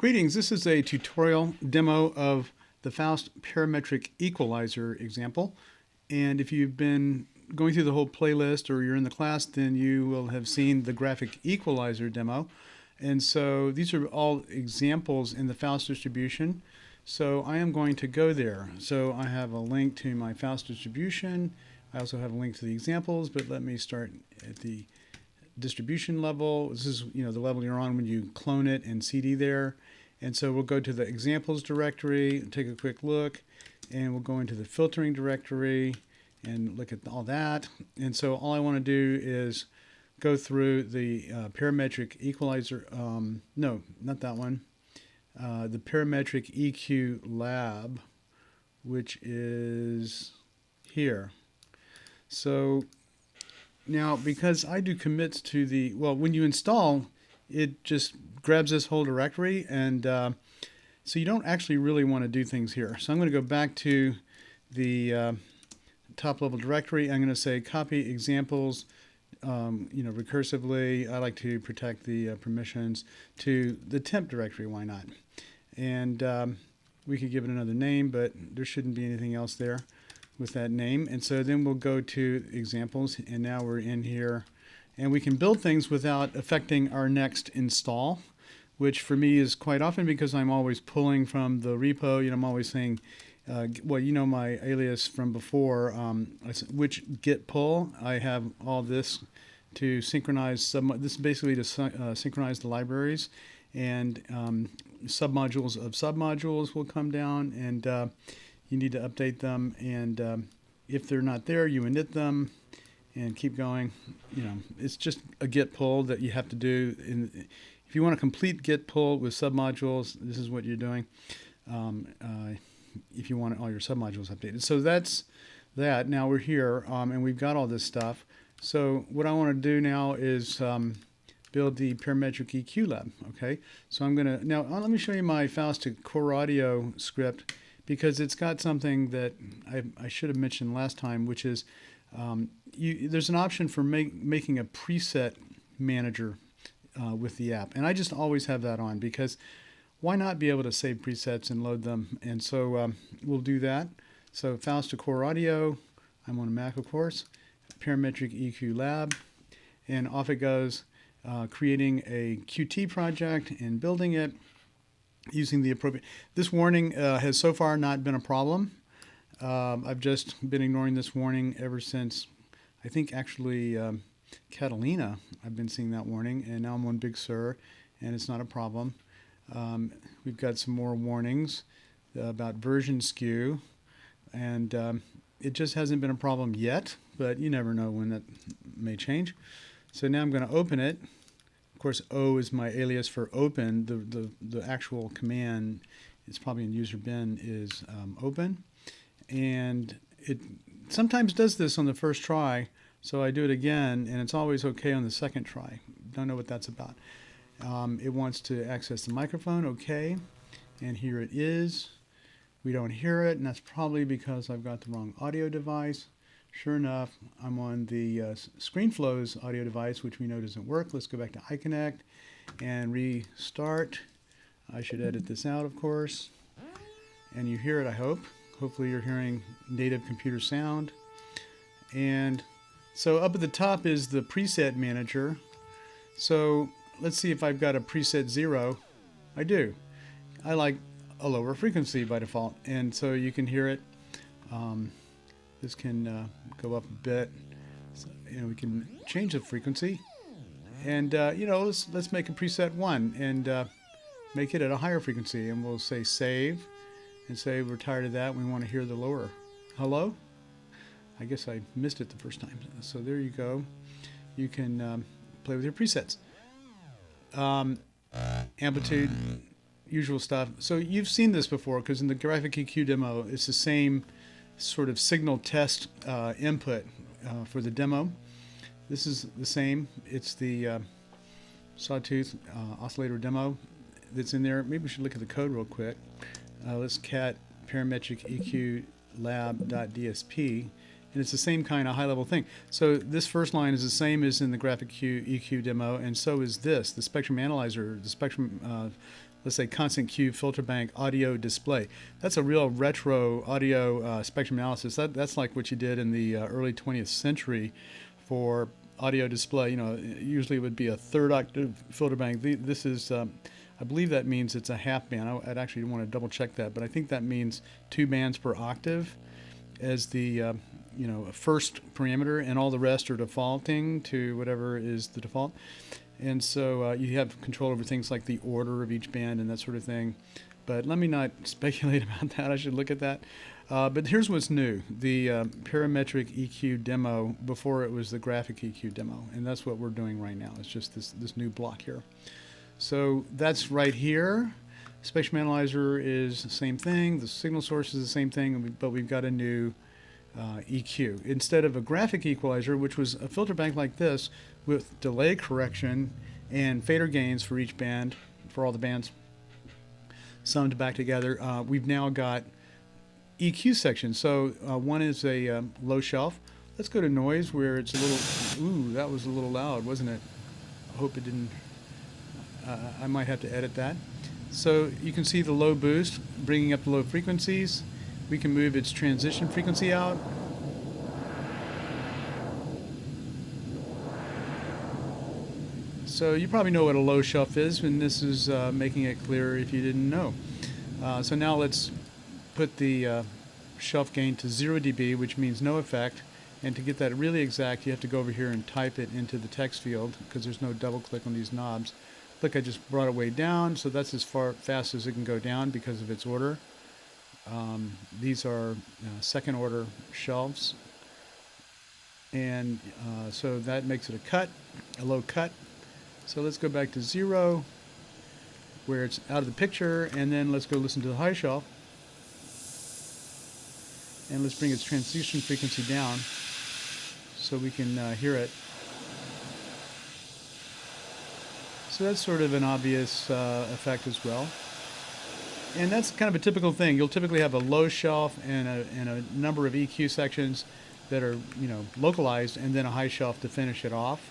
Greetings, this is a tutorial demo of the Faust parametric equalizer example. And if you've been going through the whole playlist or you're in the class, then you will have seen the graphic equalizer demo. And so these are all examples in the Faust distribution. So I am going to go there. So I have a link to my Faust distribution. I also have a link to the examples, but let me start at the distribution level. This is the level you're on when you clone it and CD there. And so we'll go to the examples directory, take a quick look, and we'll go into the filtering directory and look at all that. And so all I want to do is go through the parametric equalizer, no, not that one, the ParametricEQLab, which is here. So now, because I do commits to the, well, when you install, it just grabs this whole directory, and so you don't actually really want to do things here. So I'm going to go back to the top level directory. I'm going to say copy examples, recursively. I like to protect the permissions to the temp directory. Why not? And we could give it another name, but there shouldn't be anything else there with that name. And so then we'll go to examples, and now we're in here, and we can build things without affecting our next install, which for me is quite often because I'm always pulling from the repo. I'm always saying, well, my alias from before, which git pull. I have all this to synchronize. This is basically to synchronize the libraries, and submodules of submodules will come down, and you need to update them, and if they're not there, you init them and keep going. It's just a git pull that you have to do. If you want a complete git pull with submodules, this is what you're doing. If you want all your submodules updated. So that's that. Now we're here, and we've got all this stuff. So what I want to do now is build the ParametricEQLab. Okay, so I'm going to, now let me show you my Faust to Core Audio script, because it's got something that I should have mentioned last time, which is there's an option for making a preset manager with the app. And I just always have that on, because why not be able to save presets and load them? And so we'll do that. So Faust to Core Audio, I'm on a Mac, of course, ParametricEQLab, and off it goes, creating a Qt project and building it using the appropriate. This warning has so far not been a problem. I've just been ignoring this warning ever since, I think actually Catalina, I've been seeing that warning, and now I'm on Big Sur, and it's not a problem. We've got some more warnings about version skew, and it just hasn't been a problem yet, but you never know when that may change. So now I'm going to open it. Of course, O is my alias for open. The actual command, it's probably in user bin, is open. And it sometimes does this on the first try, so I do it again, and it's always okay on the second try. Don't know what that's about. It wants to access the microphone, okay, and here it is. We don't hear it, and that's probably because I've got the wrong audio device. Sure enough, I'm on the ScreenFlow's audio device, which we know doesn't work. Let's go back to iConnect and restart. I should edit this out, of course. And you hear it, I hope. Hopefully you're hearing native computer sound. And so up at the top is the preset manager. So let's see if I've got a preset 0. I do. I like a lower frequency by default. And so you can hear it. This can go up a bit. So, we can change the frequency. And, let's make a preset 1 and make it at a higher frequency. And we'll say save and say we're tired of that. We want to hear the lower. Hello? I guess I missed it the first time. So there you go. You can play with your presets. Amplitude, usual stuff. So you've seen this before, because in the graphic EQ demo, it's the same sort of signal test input for the demo. This is the same. It's the sawtooth oscillator demo that's in there. Maybe we should look at the code real quick. Let's cat ParametricEQLab.dsp, and it's the same kind of high-level thing. So this first line is the same as in the graphic EQ demo, and so is this. The spectrum analyzer, the spectrum let's say constant Q filter bank audio display. That's a real retro audio spectrum analysis. That's like what you did in the early 20th century for audio display. You know, usually it would be a third octave filter bank. This is, I believe that means it's a half band. I'd actually want to double check that, but I think that means 2 bands per octave as the you know, first parameter, and all the rest are defaulting to whatever is the default. And so you have control over things like the order of each band and that sort of thing. But let me not speculate about that. I should look at that. But here's what's new. The parametric EQ demo before it was the graphic EQ demo. And that's what we're doing right now. It's just this new block here. So that's right here. Spectrum Analyzer is the same thing. The signal source is the same thing, but we've got a new EQ. Instead of a graphic equalizer, which was a filter bank like this with delay correction and fader gains for each band, for all the bands, summed back together, we've now got EQ sections. So one is a low shelf. Let's go to noise where it's a little, ooh, that was a little loud, wasn't it? I hope it didn't, I might have to edit that. So you can see the low boost, bringing up the low frequencies. We can move its transition frequency out. So you probably know what a low shelf is, and this is making it clear if you didn't know. So now let's put the shelf gain to 0 dB, which means no effect. And to get that really exact, you have to go over here and type it into the text field because there's no double click on these knobs. Look, I just brought it way down, so that's as fast as it can go down because of its order. These are second order shelves, and so that makes it a low cut. So let's go back to 0 where it's out of the picture, and then let's go listen to the high shelf, and let's bring its transition frequency down so we can hear it. So that's sort of an obvious effect as well. And that's kind of a typical thing. You'll typically have a low shelf and a number of EQ sections that are, you know, localized, and then a high shelf to finish it off.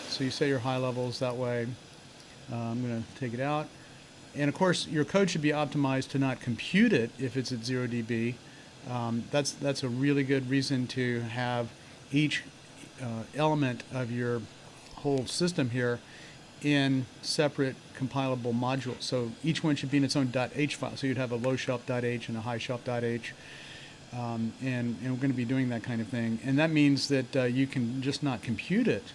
So you set your high levels that way. I'm going to take it out. And of course, your code should be optimized to not compute it if it's at 0 dB. That's a really good reason to have each element of your whole system here in separate compilable modules. So each one should be in its own .h file. So you'd have a low shelf.h and a high shelf.h. And we're going to be doing that kind of thing. And that means that you can just not compute it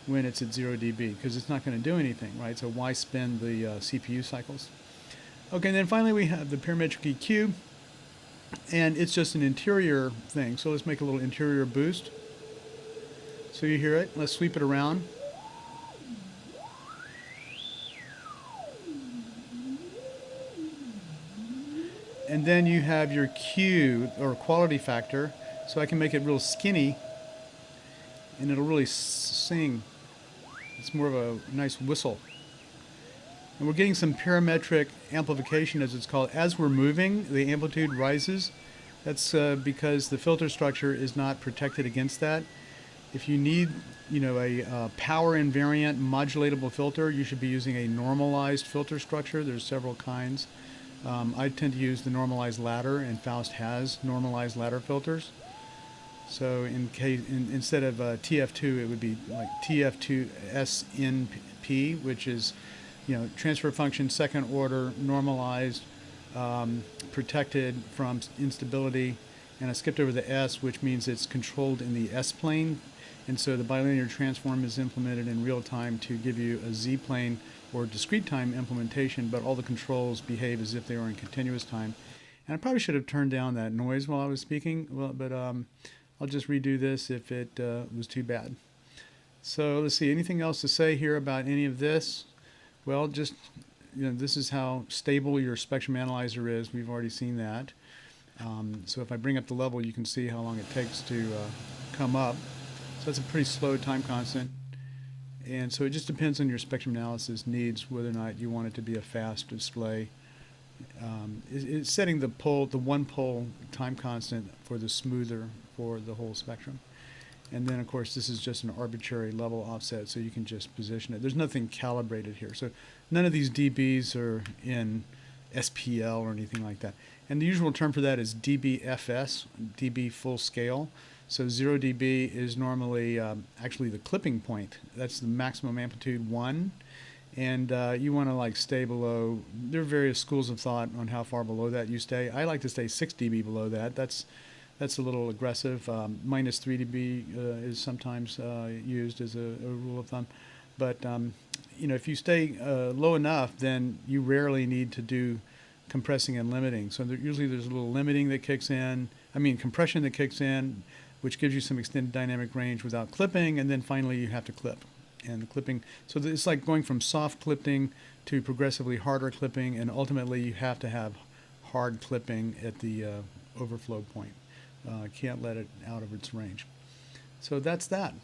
when it's at 0 dB because it's not going to do anything, right? So why spend the CPU cycles? Okay, and then finally we have the parametric EQ, and it's just an interior thing. So let's make a little interior boost. So you hear it. Let's sweep it around. And then you have your Q, or quality factor, so I can make it real skinny, and it'll really sing. It's more of a nice whistle. And we're getting some parametric amplification, as it's called. As we're moving, the amplitude rises. That's because the filter structure is not protected against that. If you need, you know, a power invariant modulatable filter, you should be using a normalized filter structure. There's several kinds. I tend to use the normalized ladder, and Faust has normalized ladder filters. So instead of TF2, it would be like TF2SNP, which is, you know, transfer function, second order, normalized, protected from instability. And I skipped over the S, which means it's controlled in the S plane. And so the bilinear transform is implemented in real time to give you a Z plane or discrete time implementation, but all the controls behave as if they were in continuous time. And I probably should have turned down that noise while I was speaking, but I'll just redo this if it was too bad. So let's see, anything else to say here about any of this? Well, just, you know, this is how stable your spectrum analyzer is. We've already seen that. So if I bring up the level, you can see how long it takes to come up. So that's a pretty slow time constant. And so it just depends on your spectrum analysis needs, whether or not you want it to be a fast display. It's setting the one pole time constant for the smoother for the whole spectrum. And then, of course, this is just an arbitrary level offset, so you can just position it. There's nothing calibrated here. So none of these dBs are in SPL or anything like that. And the usual term for that is dBFS, dB full scale. So 0 dB is normally actually the clipping point. That's the maximum amplitude 1. And you want to like stay below. There are various schools of thought on how far below that you stay. I like to stay 6 dB below that. That's a little aggressive. Minus 3 dB is sometimes used as a rule of thumb. But you know, if you stay low enough, then you rarely need to do compressing and limiting. So usually there's a little limiting that kicks in. I mean, compression that kicks in, which gives you some extended dynamic range without clipping, and then finally you have to clip. And the clipping, so it's like going from soft clipping to progressively harder clipping, and ultimately you have to have hard clipping at the overflow point. Can't let it out of its range. So that's that.